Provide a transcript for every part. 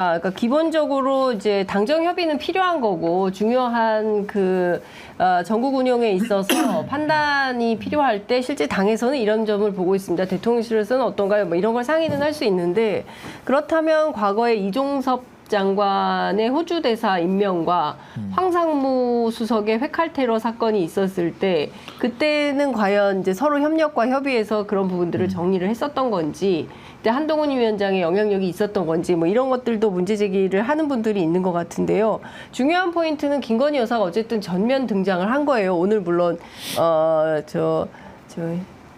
그러니까 기본적으로 이제 당정 협의는 필요한 거고 중요한 전국 운영에 있어서 판단이 필요할 때 실제 당에서는 이런 점을 보고 있습니다. 대통령실에서는 어떤가요? 뭐 이런 걸 상의는 할 수 있는데 그렇다면 과거에 이종섭 장관의 호주 대사 임명과 황상무 수석의 회칼 테러 사건이 있었을 때 그때는 과연 이제 서로 협력과 협의해서 그런 부분들을 정리를 했었던 건지 그때 한동훈 위원장의 영향력이 있었던 건지 뭐 이런 것들도 문제 제기를 하는 분들이 있는 것 같은데요. 중요한 포인트는 김건희 여사가 어쨌든 전면 등장을 한 거예요. 오늘 물론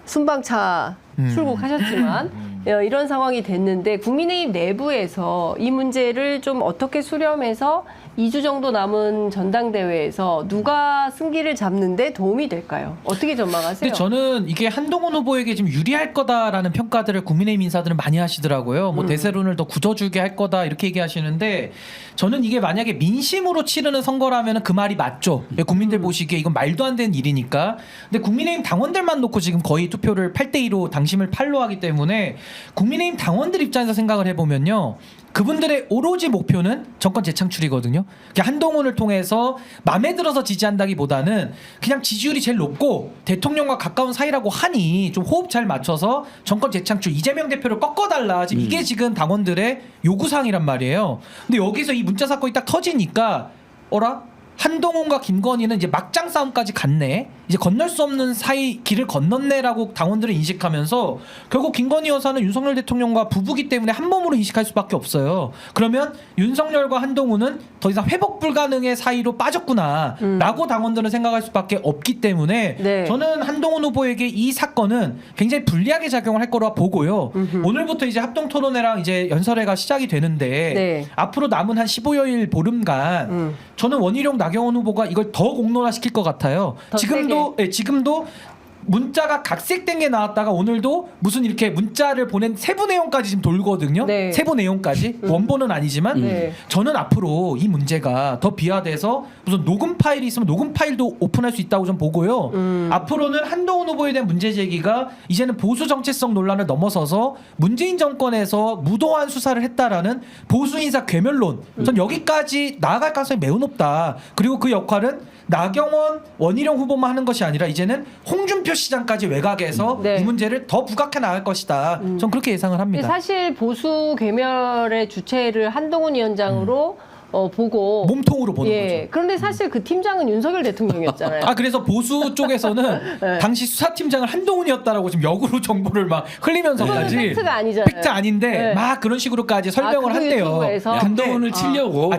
순방차 출국하셨지만 이런 상황이 됐는데 국민의힘 내부에서 이 문제를 좀 어떻게 수렴해서 2주 정도 남은 전당대회에서 누가 승기를 잡는데 도움이 될까요? 어떻게 전망하세요? 근데 저는 이게 한동훈 후보에게 지금 유리할 거다라는 평가들을 국민의힘 인사들은 많이 하시더라고요. 뭐 대세론을 더 굳어주게 할 거다 이렇게 얘기하시는데 저는 이게 만약에 민심으로 치르는 선거라면 그 말이 맞죠. 국민들 보시기에 이건 말도 안 되는 일이니까. 근데 국민의힘 당원들만 놓고 지금 거의 투표를 8대2로 당심을 8로 하기 때문에 국민의힘 당원들 입장에서 생각을 해보면요. 그분들의 오로지 목표는 정권 재창출이거든요. 그러니까 한동훈을 통해서 마음에 들어서 지지한다기보다는 그냥 지지율이 제일 높고 대통령과 가까운 사이라고 하니 좀 호흡 잘 맞춰서 정권 재창출 이재명 대표를 꺾어달라. 지금 이게 지금 당원들의 요구사항이란 말이에요. 근데 여기서 이 문자 사건이 딱 터지니까 어라? 한동훈과 김건희는 이제 막장 싸움까지 갔네. 이제 건널 수 없는 사이 길을 건넜네라고 당원들을 인식하면서 결국 김건희 여사는 윤석열 대통령과 부부기 때문에 한 몸으로 인식할 수밖에 없어요. 그러면 윤석열과 한동훈은 더 이상 회복 불가능의 사이로 빠졌구나라고 당원들은 생각할 수밖에 없기 때문에 네. 저는 한동훈 후보에게 이 사건은 굉장히 불리하게 작용을 할 거라 보고요. 오늘부터 이제 합동 토론회랑 이제 연설회가 시작이 되는데 네. 앞으로 남은 한 15여일 보름간 저는 원희룡 나경원 후보가 이걸 더 공론화시킬 것 같아요. 지금도 문자가 각색된 게 나왔다가 오늘도 무슨 이렇게 문자를 보낸 세부 내용까지 지금 돌거든요. 네. 세부 내용까지 원본은 아니지만 네. 저는 앞으로 이 문제가 더 비화돼서 무슨 녹음 파일이 있으면 녹음 파일도 오픈할 수 있다고 좀 보고요. 앞으로는 한동훈 후보에 대한 문제 제기가 이제는 보수 정체성 논란을 넘어서서 문재인 정권에서 무도한 수사를 했다라는 보수 인사 괴멸론. 전 여기까지 나아갈 가능성이 매우 높다. 그리고 그 역할은 나경원, 원희룡 후보만 하는 것이 아니라 이제는 홍준표 시장까지 외곽에서 네. 이 문제를 더 부각해 나갈 것이다. 전 그렇게 예상을 합니다. 사실 보수 괴멸의 주체를 한동훈 위원장으로 보고 몸통으로 보는 거죠. 그런데 사실 그 팀장은 윤석열 대통령이었잖아요. 그래서 보수 쪽에서는 네. 당시 수사팀장은 한동훈이었다라고 지금 역으로 정보를 막 흘리면서까지 팩트가 아니잖아요. 팩트 아닌데 네. 막 그런 식으로까지 설명을 그거 한대요. 유튜브에서? 한동훈을 치려고.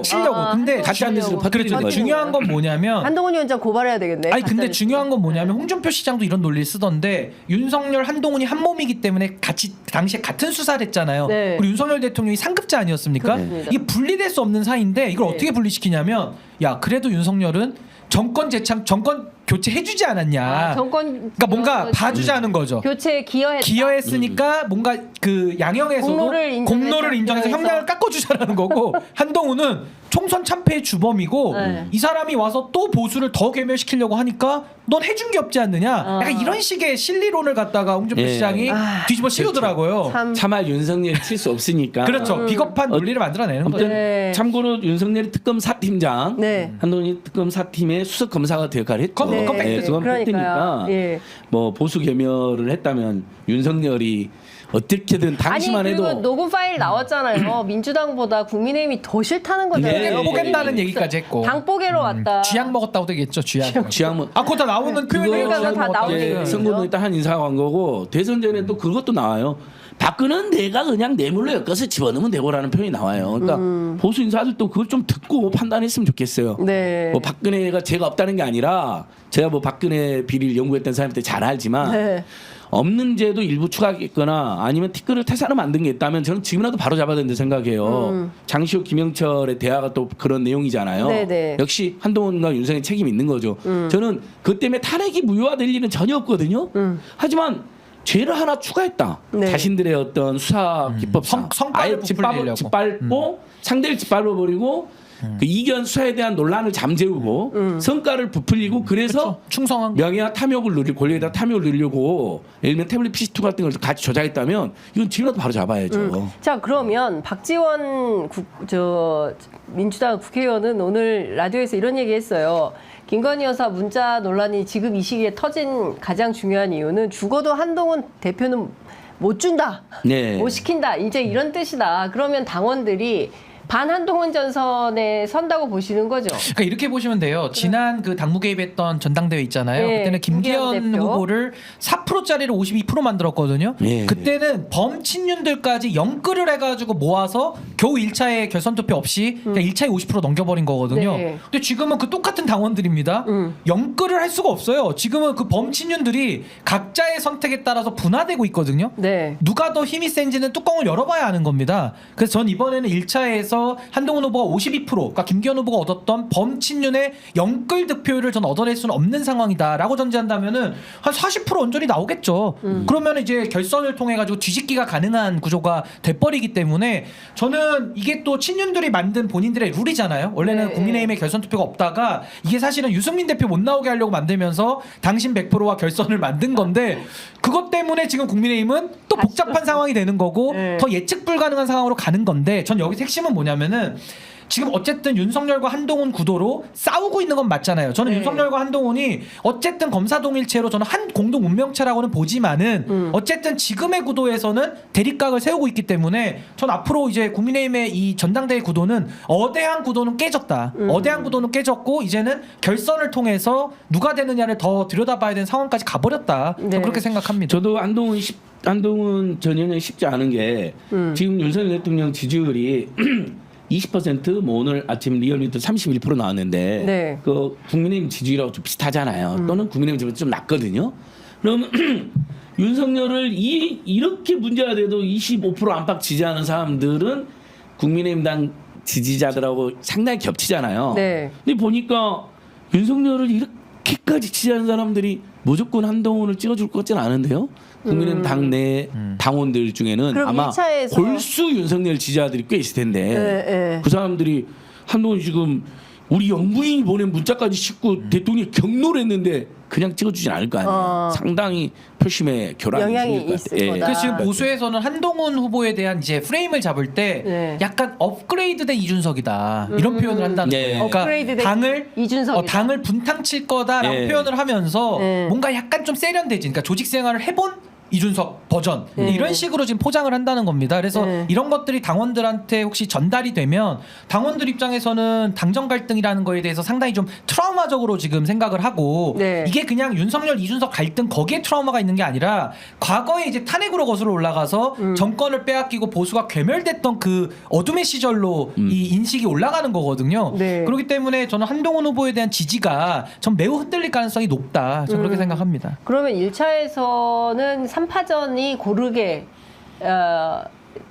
근데 가짜 뉴스를 퍼뜨리는 그렇죠. 거죠. 중요한 건 뭐냐면 한동훈 위원장 고발해야 되겠네. 아니 근데 가짜뉴스. 중요한 건 뭐냐면 홍준표 시장도 이런 논리를 쓰던데 윤석열 한동훈이 한 몸이기 때문에 같이 당시에 같은 수사를 했잖아요. 네. 그리고 윤석열 대통령이 상급자 아니었습니까? 그렇습니다. 이게 분리될 수 없는 사이인데 이걸 네. 어떻게 분리시키냐면 야 그래도 윤석열은 정권 교체 해주지 않았냐. 그러니까 뭔가 봐주자는 거죠. 교체에 기여했다. 기여했으니까 뭔가 그 양형에서도 공로를 인정해서 형량을 깎아주자라는 거고 한동훈은 총선 참패의 주범이고 네. 이 사람이 와서 또 보수를 더 괴멸시키려고 하니까 넌 해준 게 없지 않느냐. 약간 이런 식의 실리론을 갖다가 홍준표 시장이 뒤집어 씌우더라고요. 참할 윤석열이 칠 수 없으니까. 그렇죠. 비겁한 논리를 만들어내는 거죠. 네. 참고로 윤석열이 특검 사팀장, 네. 한동훈이 특검 사팀의 수석 검사가 될 역할을 했죠. 그건 팩트죠. 그건 그러니까요. 팩트니까 예. 뭐 보수 개멸을 했다면 윤석열이 어떻게든 당시만 그리고 해도 녹음 파일 나왔잖아요. 민주당보다 국민의힘이 더 싫다는 거잖아요. 네. 뽀겠다는 얘기까지 했고 당뽀개로 왔다. 쥐약 먹었다고 되겠죠. 쥐약. 지향문 그거 다 나오는 표현이에요. 그러니까 다 나오는 얘기죠. 선거는 일단 한 인사가 간 거고 대선 전에 또 그것도 나와요. 박근혜는 내가 그냥 뇌물로 엮어서 집어넣으면 되고라는 표현이 나와요. 그러니까 보수 인사들도 그걸 좀 듣고 판단했으면 좋겠어요. 네. 뭐 박근혜가 죄가 없다는 게 아니라 제가 뭐 박근혜 비리를 연구했던 사람한테 잘 알지만 네. 없는 죄도 일부 추가했거나 아니면 티끌을 태산을 만든 게 있다면 저는 지금이라도 바로 잡아야 된다고 생각해요. 장시호 김영철의 대화가 또 그런 내용이잖아요. 네네. 역시 한동훈과 윤석열이 책임이 있는 거죠. 저는 그 때문에 탄핵이 무효화될 일은 전혀 없거든요. 하지만 죄를 하나 추가했다. 네. 자신들의 어떤 수사 기법상 성과를 아예 부풀리려고. 짓밟고 상대를 짓밟아버리고 그 이견 수사에 대한 논란을 잠재우고 성과를 부풀리고 그래서 그렇죠. 충성한 명예와 탐욕을 누리고 권력에다 탐욕을 누리려고 예를 들면 태블릿 PC2 같은 걸 같이 조작했다면 이건 지금라도 바로 잡아야죠. 자, 그러면 박지원 민주당 국회의원은 오늘 라디오에서 이런 얘기했어요. 김건희 여사 문자 논란이 지금 이 시기에 터진 가장 중요한 이유는 죽어도 한동훈 대표는 못 준다, 네. 못 시킨다, 이제 이런 뜻이다. 그러면 당원들이 반 한동훈 전선에 선다고 보시는 거죠. 그러니까 이렇게 보시면 돼요. 지난 그 당무 개입했던 전당대회 있잖아요. 네, 그때는 김기현 김기현 대표. 후보를 4%짜리를 52% 만들었거든요. 네. 그때는 범친윤들까지 영끌을 해가지고 모아서 겨우 1차에 결선 투표 없이 그냥 1차에 50% 넘겨버린 거거든요. 네. 근데 지금은 그 똑같은 당원들입니다. 영끌을 할 수가 없어요. 지금은 그 범친윤들이 각자의 선택에 따라서 분화되고 있거든요. 네. 누가 더 힘이 센지는 뚜껑을 열어봐야 아는 겁니다. 그래서 전 이번에는 1차에서 한동훈 후보가 52%, 그러니까 김기현 후보가 얻었던 범친윤의 영끌 득표율을 전 얻어낼 수는 없는 상황이다라고 전제한다면은 한 40% 온전히 나오겠죠. 그러면 이제 결선을 통해 가지고 뒤집기가 가능한 구조가 돼버리기 때문에 저는 이게 또 친윤들이 만든 본인들의 룰이잖아요. 원래는 네. 국민의힘에 결선 투표가 없다가 이게 사실은 유승민 대표 못 나오게 하려고 만들면서 당신 100%와 결선을 만든 건데 그것 때문에 지금 국민의힘은 또 복잡한 상황이 되는 거고 네. 더 예측 불가능한 상황으로 가는 건데 전 여기서 핵심은 뭐냐면은 지금 어쨌든 윤석열과 한동훈 구도로 싸우고 있는 건 맞잖아요. 저는 네. 윤석열과 한동훈이 어쨌든 검사동일체로 저는 한 공동 운명체라고는 보지만은 어쨌든 지금의 구도에서는 대립각을 세우고 있기 때문에 전 앞으로 이제 국민의힘의 이 전당대회 구도는 어대한 구도는 깨졌다. 어대한 구도는 깨졌고 이제는 결선을 통해서 누가 되느냐를 더 들여다봐야 되는 상황까지 가버렸다. 네. 저는 그렇게 생각합니다. 저도 한동훈 전 의원이 쉽지 않은 게 지금 윤석열 대통령 지지율이 20%뭐 오늘 아침 리얼미터 31% 나왔는데 네. 그 국민의힘 지지율하고 좀 비슷하잖아요. 또는 국민의힘 지지율 좀 낮거든요. 그러면 윤석열을 이렇게 문제가 돼도 25% 안팎 지지하는 사람들은 국민의힘당 지지자들하고 상당히 겹치잖아요. 네. 근데 보니까 윤석열을 이렇게까지 지지하는 사람들이 무조건 한동훈을 찍어줄 것 같지는 않은데요. 국민의힘 당내 당원들 중에는 그럼 아마 1차에서 골수 윤석열 지지자들이 꽤 있을 텐데 네. 그 사람들이 한동훈 지금 우리 영부인이 보낸 문자까지 싣고 대통령이 경로를 했는데 그냥 찍어주진 않을 거 아니에요. 상당히 표심에 교란이 영향이 생길 것 있을 같아요. 거다. 그래서 지금 보수에서는 한동훈 후보에 대한 이제 프레임을 잡을 때 네. 약간 업그레이드된 이준석이다 이런 표현을 한다는 네. 거예요. 그러니까 업그레이드된 당을 이준석이다. 당을 분탕칠 거다라고 네. 표현을 하면서 네. 뭔가 약간 좀 세련되지. 그러니까 조직 생활을 해본 이준석 버전 네. 이런 식으로 지금 포장을 한다는 겁니다. 그래서 네. 이런 것들이 당원들한테 혹시 전달이 되면 당원들 입장에서는 당정 갈등이라는 거에 대해서 상당히 좀 트라우마적으로 지금 생각을 하고 네. 이게 그냥 윤석열 이준석 갈등 거기에 트라우마가 있는 게 아니라 과거에 이제 탄핵으로 거슬러 올라가서 정권을 빼앗기고 보수가 괴멸됐던 그 어둠의 시절로 이 인식이 올라가는 거거든요. 네. 그렇기 때문에 저는 한동훈 후보에 대한 지지가 전 매우 흔들릴 가능성이 높다. 저는 그렇게 생각합니다. 그러면 1차에서는 3파전이 고르게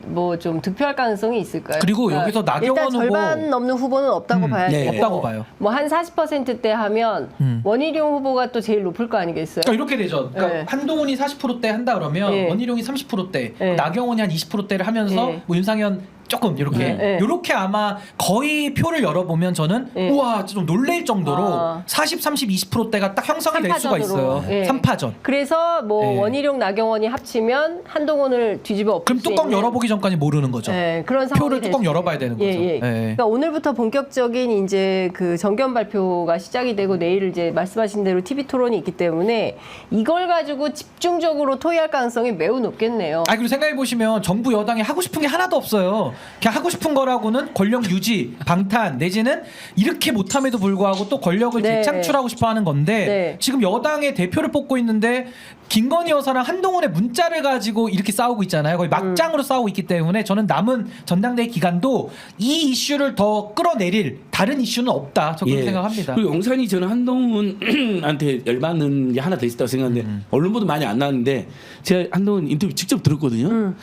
뭐 좀 득표할 가능성이 있을까요? 그리고 여기서 나경원 일단 후보 절반 넘는 후보는 없다고 봐야 네. 되고 없다고 봐요. 뭐 한 40%대 하면 원희룡 후보가 또 제일 높을 거 아니겠어요? 그러니까 이렇게 되죠. 그러니까 네. 한동훈이 40%대 한다 그러면 네. 원희룡이 30%대, 네. 나경원이 한 20%대를 하면서 네. 뭐 윤상현 조금 이렇게 네. 이렇게 아마 거의 표를 열어보면 저는 네. 우와 좀 놀랄 정도로 아. 40, 30, 20%대가 딱 형성이 될 수가 3파전으로. 있어요. 예. 3파전. 그래서 뭐 네. 원희룡, 나경원이 합치면 한동훈을 뒤집어 엎을 그럼 수 뚜껑 있는 열어보기 전까지 모르는 거죠. 그런 상황이 표를 될 뚜껑 수 열어봐야 되는 거죠. 예, 예. 예. 그러니까 오늘부터 본격적인 이제 그 정견 발표가 시작이 되고 내일 이제 말씀하신 대로 TV 토론이 있기 때문에 이걸 가지고 집중적으로 토의할 가능성이 매우 높겠네요. 그리고 생각해 보시면 정부 여당이 하고 싶은 게 하나도 없어요. 그냥 하고 싶은 거라고는 권력 유지, 방탄 내지는 이렇게 못함에도 불구하고 또 권력을 네. 재창출하고 싶어하는 건데 네. 지금 여당의 대표를 뽑고 있는데 김건희 여사랑 한동훈의 문자를 가지고 이렇게 싸우고 있잖아요. 거의 막장으로 싸우고 있기 때문에 저는 남은 전당대회 기간도 이 이슈를 더 끌어내릴 다른 이슈는 없다. 저 그렇게 생각합니다. 그리고 영산이 저는 한동훈한테 열받는 게 하나 더 있다고 생각하는데 언론 보도 많이 안 나왔는데 제가 한동훈 인터뷰 직접 들었거든요.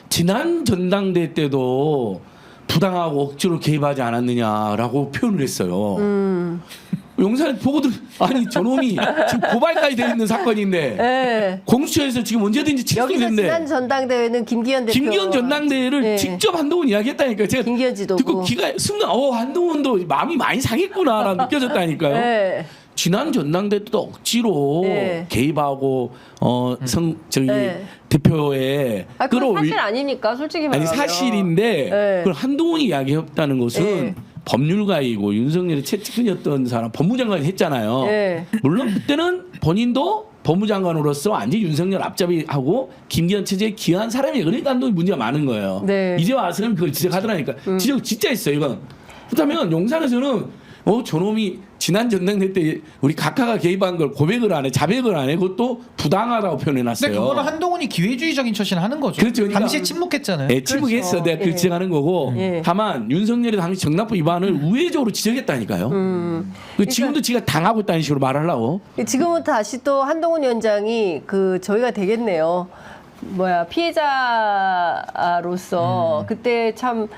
지난 전당대회 때도 부당하고 억지로 개입하지 않았느냐라고 표현을 했어요. 용산 보고들 아니 저놈이 지금 고발까지 돼 있는 사건인데 네. 공수처에서 지금 언제든지 여기서 취소됐는데 지난 전당대회는 김기현 대표. 김기현 전당대회를 네. 직접 한동훈 이야기했다니까요. 제가 김기현 지도부. 듣고 기가 순간 한동훈도 마음이 많이 상했구나라는 느껴졌다니까요. 네. 지난 전당대회 때도 억지로 네. 개입하고 저기 네. 대표에 아, 그건 끌어올리 사실 아닙니까? 솔직히 아니 말하면. 사실인데 네. 그걸 한동훈이 이야기했다는 것은 네. 법률가이고 윤석열의 최측근이었던 사람 법무장관이 했잖아요. 네. 물론 그때는 본인도 법무장관으로서 완전 윤석열 앞잡이하고 김기현 체제에 기여한 사람이 그러니까 한동훈이 문제가 많은 거예요. 네. 이제 와서는 그걸 지적하더라니까. 지적 진짜 있어요 이건. 그렇다면 용산에서는 저놈이 지난 전당대 때 우리 각하가 개입한 걸 고백을 안 해, 자백을 안 해, 그것도 부당하다고 표현해놨어요. 근데 그거는 한동훈이 기회주의적인 처신을 하는 거죠. 그렇죠. 그러니까 당시에 침묵했잖아요. 네, 침묵했어. 그렇죠. 내가 그걸 예. 지적하는 거고. 예. 다만 윤석열이 당시 정납부 위반을 우회적으로 지적했다니까요. 지금도 지가 당하고 있다는 식으로 말하려고. 지금은 다시 또 한동훈 위원장이 저희가 되겠네요. 피해자로서 그때 참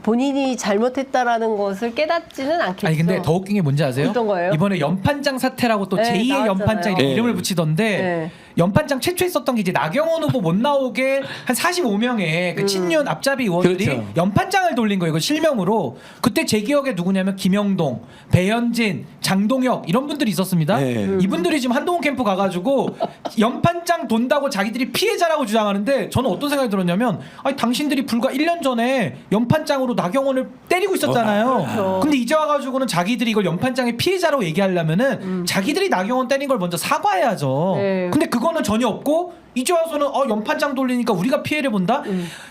본인이 잘못했다라는 것을 깨닫지는 않겠죠. 아니 근데 더 웃긴 게 뭔지 아세요? 어떤 거예요? 이번에 연판장 사태라고 또 네, 제2의 나왔잖아요. 연판장 이렇게 네. 이름을 붙이던데 네. 연판장 최초에 썼던 게 이제 나경원 후보 못 나오게 한 45명의 그 친윤 앞잡이 의원들이 그렇죠. 연판장을 돌린 거예요. 이거 실명으로. 그때 제 기억에 누구냐면 김영동, 배현진, 장동혁 이런 분들이 있었습니다. 네. 이분들이 지금 한동훈 캠프 가가지고 연판장 돈다고 자기들이 피해자라고 주장하는데 저는 어떤 생각이 들었냐면 아니 당신들이 불과 1년 전에 연판장으로 나경원을 때리고 있었잖아요. 그렇죠. 근데 이제 와가지고는 자기들이 이걸 연판장의 피해자라고 얘기하려면은 자기들이 나경원 때린 걸 먼저 사과해야죠. 네. 근데 그거는 전혀 없고 이제 와서는 연판장 돌리니까 우리가 피해를 본다?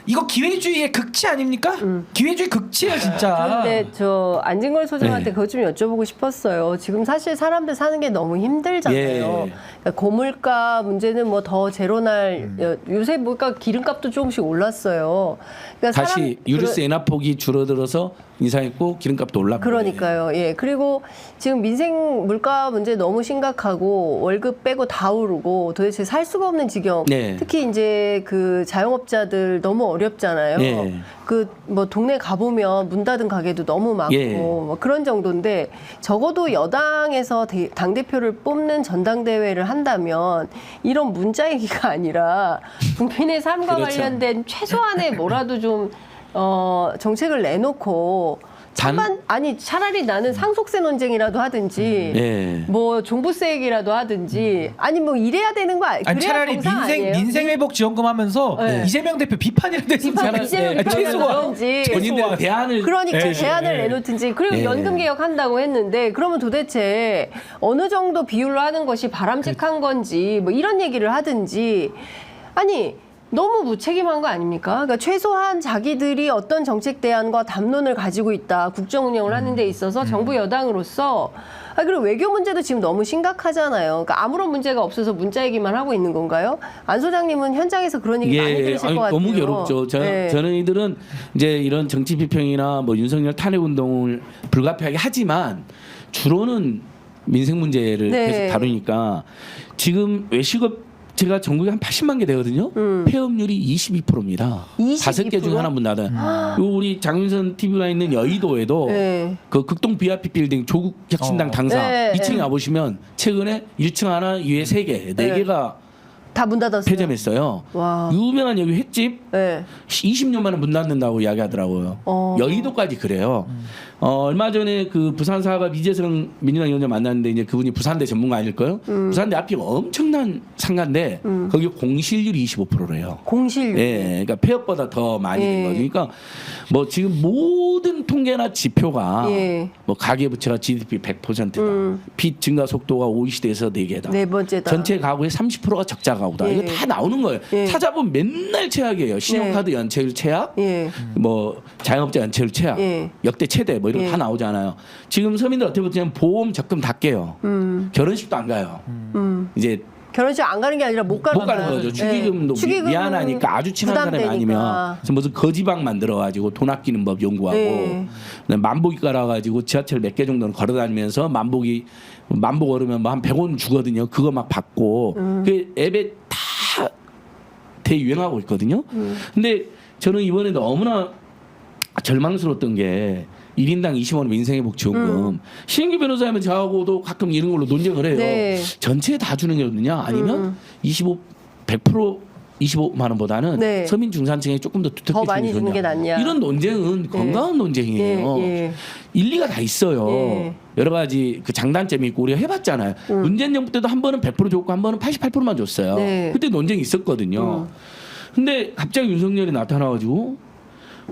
이거 기회주의의 극치 아닙니까? 기회주의 극치예요 진짜. 그런데 저 안진걸 소장한테 네. 그것 좀 여쭤보고 싶었어요. 지금 사실 사람들 사는 게 너무 힘들잖아요. 예. 그러니까 고물가 문제는 뭐 더 제로날 요새 물가 기름값도 조금씩 올랐어요. 그러니까 다시 유류세 인하폭이 줄어들어서 인상했고 기름값도 올랐고. 그러니까요. 예. 그리고 지금 민생 물가 문제 너무 심각하고 월급 빼고 다 오르고 도대체 살 수가 없는 지경. 네. 특히 이제 자영업자들 너무 어렵잖아요. 예. 뭐 동네 가보면 문 닫은 가게도 너무 많고 예. 뭐 그런 정도인데 적어도 여당에서 당대표를 뽑는 전당대회를 한다면 이런 문자 얘기가 아니라 국민의 삶과 그렇죠. 관련된 최소한의 뭐라도 좀 정책을 내놓고 아니 차라리 나는 상속세 논쟁이라도 하든지 예. 뭐 종부세 얘기라도 하든지 아니 뭐 이래야 되는 거 아니 그래야 차라리 정상 아니에요? 민생 회복 지원금 하면서 네. 이재명 대표 비판이라도 했으면 비판, 좋겠어요. 이재명 아니, 최소한 그런지. 본인들 대안을 그러니까 예. 제안을 예. 내놓든지 그리고 예. 연금 개혁한다고 했는데 그러면 도대체 어느 정도 비율로 하는 것이 바람직한 건지 뭐 이런 얘기를 하든지 아니 너무 무책임한 거 아닙니까? 그러니까 최소한 자기들이 어떤 정책 대안과 담론을 가지고 있다. 국정 운영을 하는 데 있어서 정부 여당으로서 그리고 외교 문제도 지금 너무 심각하잖아요. 그러니까 아무런 문제가 없어서 문자 얘기만 하고 있는 건가요? 안 소장님은 현장에서 그런 얘기 많이 들으실 것 같아요. 너무 괴롭죠. 네. 저희들은 이제 이런 정치 비평이나 뭐 윤석열 탄핵 운동을 불가피하게 하지만 주로는 민생 문제를 네. 계속 다루니까 지금 외식업 제가 전국에 한 80만 개 되거든요. 폐업률이 22%입니다. 22%? 5개 중에 하나 문 닫아요. 요 우리 장윤선 TV가 있는 여의도에도 네. 그 극동 VIP 빌딩 조국 혁신당 당사 네, 2층에 네. 와보시면 최근에 1층 하나, 위에 3개, 4개가 다 문 닫았어요. 폐점했어요. 와. 유명한 여기 횟집 네. 20년 만에 문 닫는다고 이야기하더라고요. 여의도까지 그래요. 얼마 전에 그 부산 사갑 이재성 민주당 위원장 만났는데 이제 그분이 부산대 전문가 아닐까요? 부산대 앞이 엄청난 상가인데 거기 공실률이 25%래요. 공실률. 예, 그러니까 폐업보다 더 많이 된 예. 거죠. 그러니까 뭐 지금 모든 통계나 지표가 예. 뭐 가계부채가 GDP 100%다. 빚 증가 속도가 OECD에서 4개다. 네 번째다. 전체 가구의 30%가 적자 가구다. 예. 이거 다 나오는 거예요. 예. 찾아보면 맨날 최악이에요. 신용카드 연체율 최악, 예. 뭐 자영업자 연체율 최악, 예. 역대 최대 뭐 이런 거 예. 다 나오잖아요. 지금 서민들 어떻게 보면 보험 적금 다 깨요. 결혼식도 안 가요. 이제 결혼식 안 가는 게 아니라 못 가는 못 가는 거죠. 축의금도 축의금은 미안하니까 아주 친한 사람이 부담되니까. 아니면 그래서 무슨 거지방 만들어가지고 돈 아끼는 법 연구하고 네. 그다음에 만보기 깔아가지고 지하철 몇 개 정도는 걸어다니면서 만복 오르면 뭐 한 100원 주거든요. 그거 막 받고 그 앱에 다 대유행하고 있거든요. 근데 저는 이번에 너무나 절망스러웠던 게 1인당 20만 원 민생회복지원금. 신인규 변호사님은 저하고도 가끔 이런 걸로 논쟁을 해요. 네. 전체에 다 주는 게 좋느냐 아니면 100% 25만 원보다는 네. 서민 중산층에 조금 더 두텁게 더 많이 주는 주는 게 낫냐. 이런 논쟁은 건강한 논쟁이에요. 예. 일리가 다 있어요. 예. 여러 가지 그 장단점이 있고 우리가 해봤잖아요. 문재인 정부 때도 한 번은 100% 줬고 한 번은 88%만 줬어요. 네. 그때 논쟁이 있었거든요. 근데 갑자기 윤석열이 나타나가지고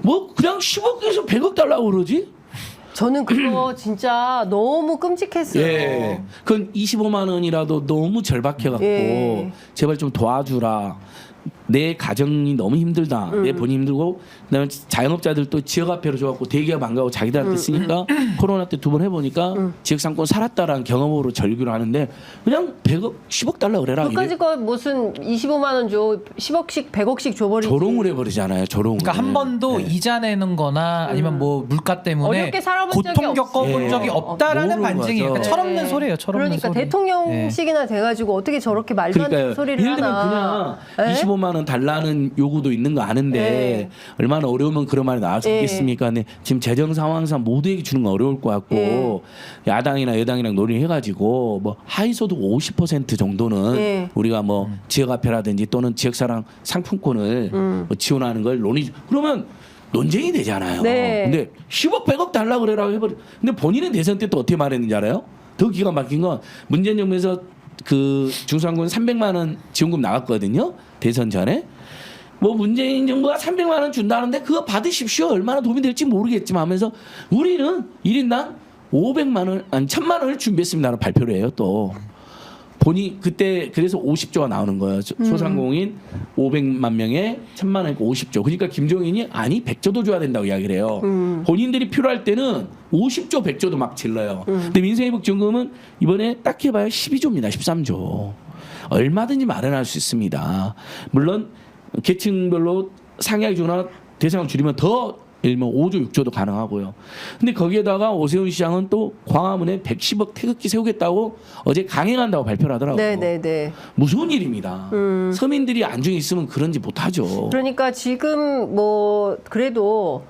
뭐 그냥 10억에서 100억 달라고 그러지? 저는 그거 진짜 너무 끔찍했어요. 예. 그건 25만 원이라도 너무 절박해갖고 예. 제발 좀 도와주라. 내 가정이 너무 힘들다. 내 본인이 힘들고 그다음에 자영업자들도 지역화폐로 줘갖고 대기업 안 가고 자기들한테 쓰니까 코로나 때 두 번 해보니까 지역상권 살았다라는 경험으로 절규를 하는데 그냥 100억, 10억 달라 그래라. 그까짓 거 무슨 25만 원 줘, 10억씩, 100억씩 줘버리지. 조롱을 해버리잖아요. 조롱을. 그러니까 한 번도 네. 이자 내는 거나 아니면 뭐 물가 때문에 어렵게 살아본 적이 고통 겪어본 없- 적이 예. 없다라는 모르는 반증이에요. 거죠. 그러니까 철없는 네. 소리예요. 철없는 그러니까 소리. 대통령식이나 돼가지고 어떻게 저렇게 말도 안 되는 그러니까요. 소리를 예를 들면 하나. 그냥 예? 25만 원 달라는 요구도 있는 거 아는데 네. 얼마나 어려우면 그런 말이 나올 수 네. 있겠습니까? 근데 지금 재정 상황상 모두에게 주는 건 어려울 것 같고 네. 야당이나 여당이랑 논의해가지고 뭐 하위소득 50% 정도는 네. 우리가 뭐 지역화폐라든지 또는 지역사랑 상품권을 뭐 지원하는 걸 논의. 그러면 논쟁이 되잖아요. 네. 근데 10억 100억 달라 그래라고 해버려. 근데 본인은 대선 때 또 어떻게 말했는지 알아요? 더 기가 막힌 건 문재인 정부에서 그 중소상권 300만 원 지원금 나갔거든요. 대선 전에. 뭐 문재인 정부가 300만 원 준다는데 그거 받으십시오. 얼마나 도움이 될지 모르겠지만 하면서 우리는 1인당 500만 원, 아니 1000만 원을 준비했습니다라고 발표를 해요. 또 본인 그때 그래서 50조가 나오는 거예요. 소상공인 500만 명에 1000만 원이니까 50조. 그러니까 김종인이 아니 100조도 줘야 된다고 이야기를 해요. 본인들이 필요할 때는 50조, 100조도 막 질러요. 근데 민생회복지원금은 이번에 딱 해봐야 12조입니다. 13조. 얼마든지 마련할 수 있습니다. 물론 계층별로 상향 주거나 대상을 줄이면 더 예를 들면 5조, 6조도 가능하고요. 근데 거기에다가 오세훈 시장은 또 광화문에 110억 태극기 세우겠다고 어제 강행한다고 발표를 하더라고요. 네네네. 무서운 일입니다. 서민들이 안중에 있으면 그런지 못하죠. 그러니까 지금 뭐 그래도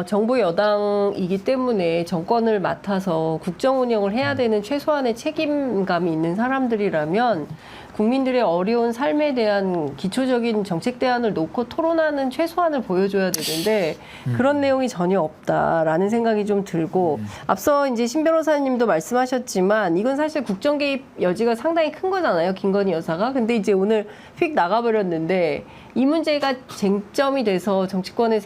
정부 여당이기 때문에 정권을 맡아서 국정 운영을 해야 되는 최소한의 책임감이 있는 사람들이라면 국민들의 어려운 삶에 대한 기초적인 정책 대안을 놓고 토론하는 최소한을 보여줘야 되는데 그런 내용이 전혀 없다라는 생각이 좀 들고 앞서 이제 신 변호사님도 말씀하셨지만 이건 사실 국정 개입 여지가 상당히 큰 거잖아요. 김건희 여사가. 근데 이제 오늘 휙 나가버렸는데 이 문제가 쟁점이 돼서 정치권에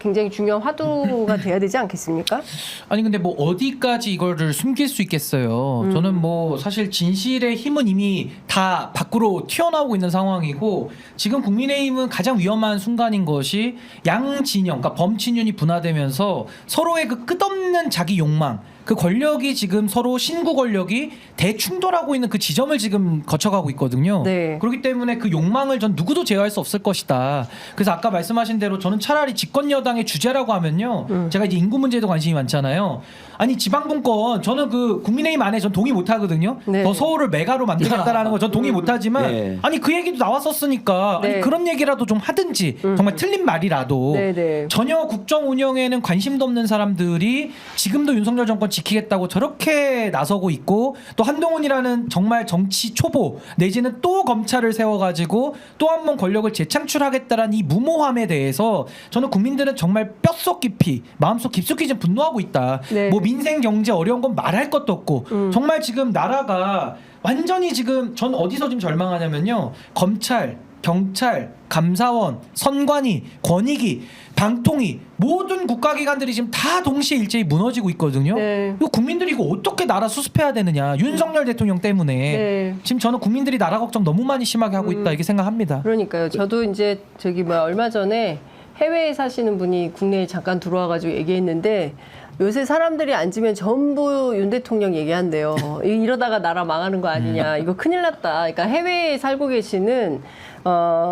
굉장히 중요한 화두가 돼야 되지 않겠습니까? 아니 근데 뭐 어디까지 이거를 숨길 수 있겠어요. 저는 뭐 사실 진실의 힘은 이미 다 밖으로 튀어나오고 있는 상황이고 지금 국민의힘은 가장 위험한 순간인 것이 양진영, 그러니까 범친윤이 분화되면서 서로의 그 끝없는 자기 욕망, 그 권력이 지금 서로 신구 권력이 대충돌하고 있는 그 지점을 지금 거쳐가고 있거든요. 네. 그렇기 때문에 그 욕망을 전 누구도 제어할 수 없을 것이다. 그래서 아까 말씀하신 대로 저는 차라리 집권 여당의 주제라고 하면요. 제가 이제 인구 문제에도 관심이 많잖아요. 아니 지방분권 저는 그 국민의힘 안에 전 동의 못 하거든요. 네. 더 서울을 메가로 만들겠다라는 거 전 동의 못 하지만 네. 아니 그 얘기도 나왔었으니까 네. 아니 그런 얘기라도 좀 하든지 정말 틀린 말이라도 네네. 전혀 국정 운영에는 관심도 없는 사람들이 지금도 윤석열 정권 지키겠다고 저렇게 나서고 있고 또 한동훈이라는 정말 정치 초보 내지는 또 검찰을 세워가지고 또 한 번 권력을 재창출하겠다라는 이 무모함에 대해서 저는 국민들은 정말 뼛속 깊이 마음속 깊숙이 좀 분노하고 있다. 네. 뭐 민생 경제 어려운 건 말할 것도 없고 정말 지금 나라가 완전히 지금 전 어디서 지금 절망하냐면요. 검찰, 경찰, 감사원, 선관위, 권익위, 방통위 모든 국가기관들이 지금 다 동시에 일제히 무너지고 있거든요. 네. 이거 국민들이 이거 어떻게 나라 수습해야 되느냐. 윤석열 대통령 때문에 네. 지금 저는 국민들이 나라 걱정 너무 많이 심하게 하고 있다 이렇게 생각합니다. 그러니까요. 저도 이제 저기 뭐 얼마 전에 해외에 사시는 분이 국내에 잠깐 들어와가지고 얘기했는데 요새 사람들이 앉으면 전부 윤 대통령 얘기한대요. 이러다가 나라 망하는 거 아니냐. 이거 큰일 났다. 그러니까 해외에 살고 계시는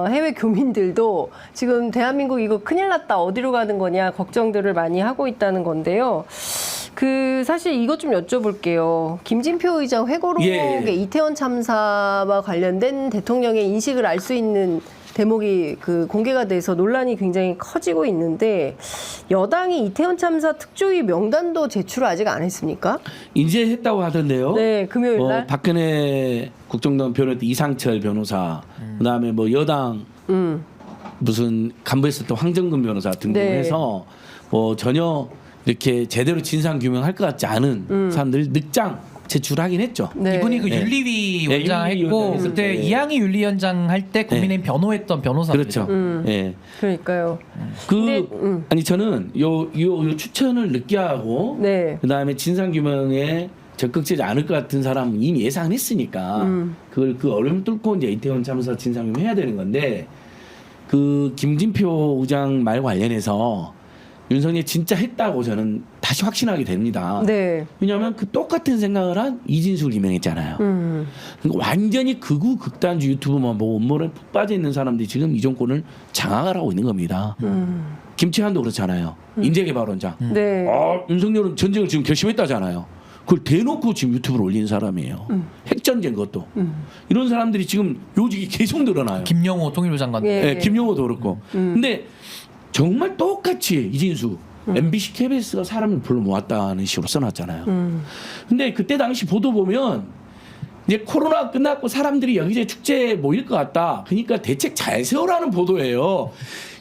해외 교민들도 지금 대한민국 이거 큰일 났다. 어디로 가는 거냐 걱정들을 많이 하고 있다는 건데요. 그 사실 이것 좀 여쭤볼게요. 김진표 의장 회고록에 예. 이태원 참사와 관련된 대통령의 인식을 알 수 있는 대목이 그 공개가 돼서 논란이 굉장히 커지고 있는데 여당이 이태원 참사 특조위 명단도 제출을 아직 안 했습니까? 이제 했다고 하던데요. 네, 금요일 날. 박근혜 국정농단 변호사 이상철 변호사, 그다음에 뭐 여당 무슨 간부했었던 황정근 변호사 등등해서 뭐 전혀 이렇게 제대로 진상 규명할 것 같지 않은 사람들 늑장 제출하긴 했죠. 네. 이분이 그 네. 윤리위 네, 원장 윤리위 했고 원장 그때 했을 때. 이양희 윤리위원장 할 때 국민의힘 변호했던 변호사입니다. 그렇죠. 예. 그러니까요. 그 근데, 아니 저는 요 추천을 늦게 하고 네. 그다음에 진상 규명에 적극적이지 않을 것 같은 사람은 이미 예상했으니까 그걸 그 어려움 뚫고 이제 이태원 참사 진상 규명해야 되는 건데 그 김진표 의장 말 관련해서 윤석열이 진짜 했다고 저는 다시 확신하게 됩니다. 네. 왜냐하면 그 똑같은 생각을 한 이진숙을 임명했잖아요. 그러니까 완전히 극우 극단주 유튜브만 보고 음모론에 푹 빠져 있는 사람들이 지금 이 정권을 장악을 하고 있는 겁니다. 김치환도 그렇잖아요. 인재개발원장. 네. 윤석열은 전쟁을 지금 결심했다잖아요. 그걸 대놓고 지금 유튜브로 올리는 사람이에요. 핵전쟁 그것도. 이런 사람들이 지금 요직이 계속 늘어나요. 김영호 통일부 장관. 예. 네, 김용호도 그렇고. 근데 정말 똑같이 이진수 MBC KBS가 사람을 불러 모았다는 식으로 써놨잖아요. 근데 그때 당시 보도 보면 이제 코로나 끝났고 사람들이 여기저기 축제에 모일 것 같다. 그러니까 대책 잘 세우라는 보도예요.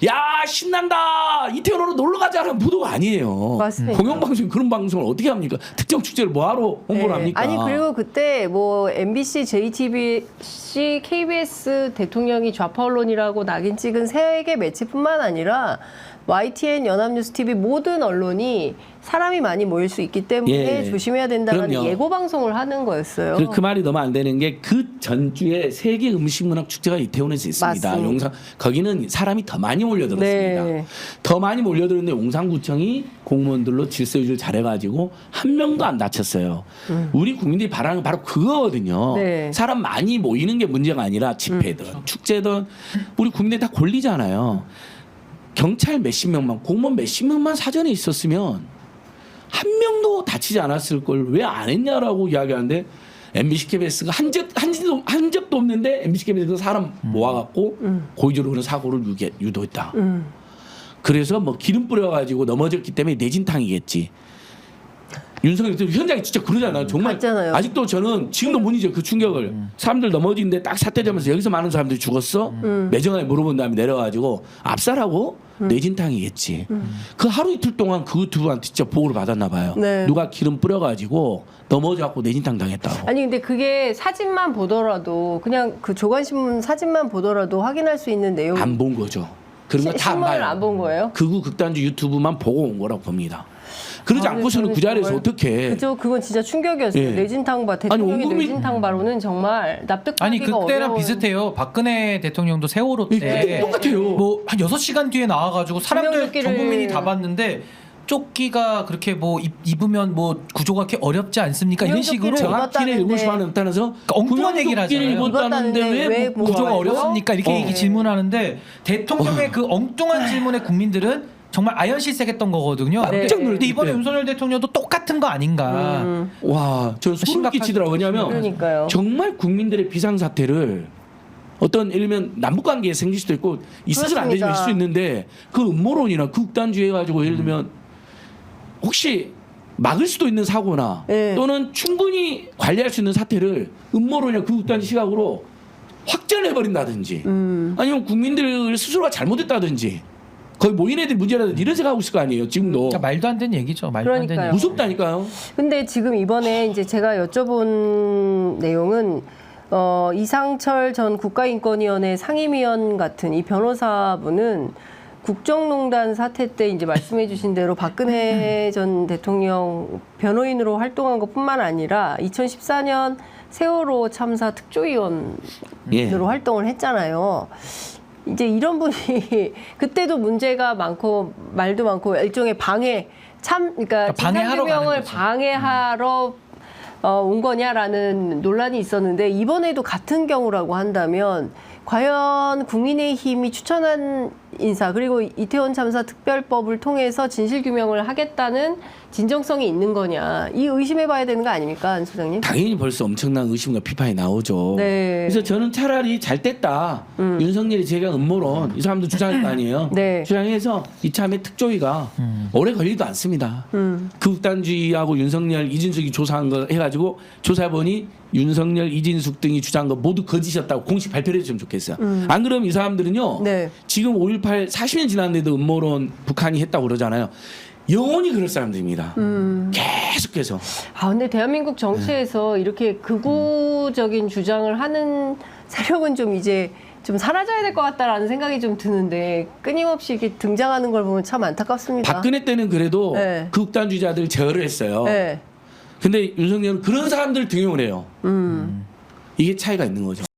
야 신난다 이태원으로 놀러 가자는 보도가 아니에요. 맞습니다. 공영방송 그런 방송을 어떻게 합니까? 특정 축제를 뭐하러 홍보를 네. 합니까? 아니 그리고 그때 뭐 MBC, JTBC, KBS 대통령이 좌파 언론이라고 낙인 찍은 세계 매체뿐만 아니라 YTN, 연합뉴스 TV 모든 언론이 사람이 많이 모일 수 있기 때문에 예. 조심해야 된다는 그럼요. 예고 방송을 하는 거였어요. 그 말이 너무 안 되는 게 그 전주에 세계 음식문학 축제가 이태원에서 있습니다. 맞습니다. 용산 거기는 사람이 더 많이 몰려들었습니다. 네. 더 많이 몰려들었는데 용산구청이 공무원들로 질서 유지를 잘해가지고 한 명도 안 다쳤어요. 우리 국민들이 바라는 건 바로 그거거든요. 네. 사람 많이 모이는 게 문제가 아니라 집회든 축제든 우리 국민들이 다 권리잖아요. 경찰 몇십 명만 공무원 몇십 명만 사전에 있었으면 한 명도 다치지 않았을 걸 왜 안 했냐라고 이야기하는데 MBC KBS가 한 적도 없는데 MBC KBS가 사람 모아갖고 고의적으로 그런 사고를 유도했다. 그래서 뭐 기름 뿌려가지고 넘어졌기 때문에 내진탕이겠지. 윤석열 현장에 진짜 그러잖아요. 정말 맞잖아요. 아직도 저는 지금도 못 잊어 그 충격을. 사람들 넘어지는데 딱 사태되면서 여기서 많은 사람들이 죽었어. 매정하게 물어본 다음에 내려가지고 압살하고 내진탕이겠지. 그 하루 이틀 동안 그 유튜브한테 진짜 보고를 받았나 봐요. 네. 누가 기름 뿌려가지고 넘어져갖고 내진탕 당했다고. 아니 근데 그게 사진만 보더라도 그냥 그 조간신문 사진만 보더라도 확인할 수 있는 내용. 안 본 거죠. 그런 거 다 안 신문을 봐요. 안 본 거예요? 극우 극단주 유튜브만 보고 온 거라고 봅니다. 그러지 않고서는 그 자리에서 어떻게? 그죠? 그건 진짜 충격이었어요. 예. 내진탕 대통령의 온국민- 내진탕 발언은 정말 납득하기가 아니 그때랑 어려운. 비슷해요. 박근혜 대통령도 세월호 때 예, 똑같아요. 뭐 한 6시간 뒤에 나와가지고 사람들 구명조끼를- 전 국민이 다 봤는데 조끼가 그렇게 뭐 입으면 뭐 구조가 그렇게 어렵지 않습니까? 이런 식으로 구명조끼를 정확히는 입었다는데. 7시 반에 없다면서 엉뚱한 얘기를 하잖아요. 입었다는데 입었다는데 왜 왜 뭐 구조가 뭐가 어렵습니까? 이렇게 어. 얘기 질문하는데 대통령의 그 엉뚱한 질문에 국민들은 정말 아연실색했던 거거든요. 깜짝 놀랐을 근데 이번에 때. 윤석열 대통령도 똑같은 거 아닌가? 와, 저 소름 심각하죠. 끼치더라고요. 왜냐하면 그러니까요. 정말 국민들의 비상사태를 어떤 예를 들면 남북관계에 생길 수도 있고 있어서는 안 되지만 그렇습니다. 있을 수 있는데 그 음모론이나 극단주의 해가지고 예를 들면 혹시 막을 수도 있는 사고나 네. 또는 충분히 관리할 수 있는 사태를 음모론이나 극단주 시각으로 확전해버린다든지 아니면 국민들 스스로가 잘못했다든지 거의 모인 애들이 문제라든지 이런 생각하고 있을 거 아니에요 지금도. 그러니까 말도 안 되는 얘기죠. 말도 안 되는 그러니까요. 얘기. 무섭다니까요. 근데 지금 이번에 이제 제가 여쭤본 내용은 이상철 전 국가인권위원회 상임위원 같은 이 변호사분은 국정농단 사태 때 이제 말씀해주신 대로 박근혜 전 대통령 변호인으로 활동한 것뿐만 아니라 2014년 세월호 참사 특조위원으로 예. 활동을 했잖아요. 이제 이런 분이 그때도 문제가 많고 말도 많고 일종의 방해 그러니까 방해하러 가는 진상규명을 거죠. 방해하러 온 거냐라는 논란이 있었는데 이번에도 같은 경우라고 한다면 과연 국민의힘이 추천한 인사 그리고 이태원 참사 특별법을 통해서 진실규명을 하겠다는 진정성이 있는 거냐 이 의심해봐야 되는 거 아닙니까, 안 소장님? 당연히 벌써 엄청난 의심과 비판이 나오죠. 네. 그래서 저는 차라리 잘 됐다. 윤석열이 제가 음모론 이 사람도 주장할 거 아니에요. 네. 주장해서 이참에 특조위가 오래 걸리지도 않습니다. 극단주의하고 윤석열, 이진숙이 조사한 거 해가지고 조사해보니 윤석열, 이진숙 등이 주장한 거 모두 거짓이었다고 공식 발표를 해줬으면 좋겠어요. 안 그러면 이 사람들은요. 네. 지금 5.18 40년 지났는데도 음모론 북한이 했다고 그러잖아요. 영원히 그럴 사람들입니다. 계속해서. 아, 근데 대한민국 정치에서 이렇게 극우적인 주장을 하는 세력은 좀 이제 좀 사라져야 될 것 같다라는 생각이 좀 드는데 끊임없이 이렇게 등장하는 걸 보면 참 안타깝습니다. 박근혜 때는 그래도 네. 극단주의자들 제어를 했어요. 네. 근데 윤석열은 그런 사람들 등용을 해요. 이게 차이가 있는 거죠.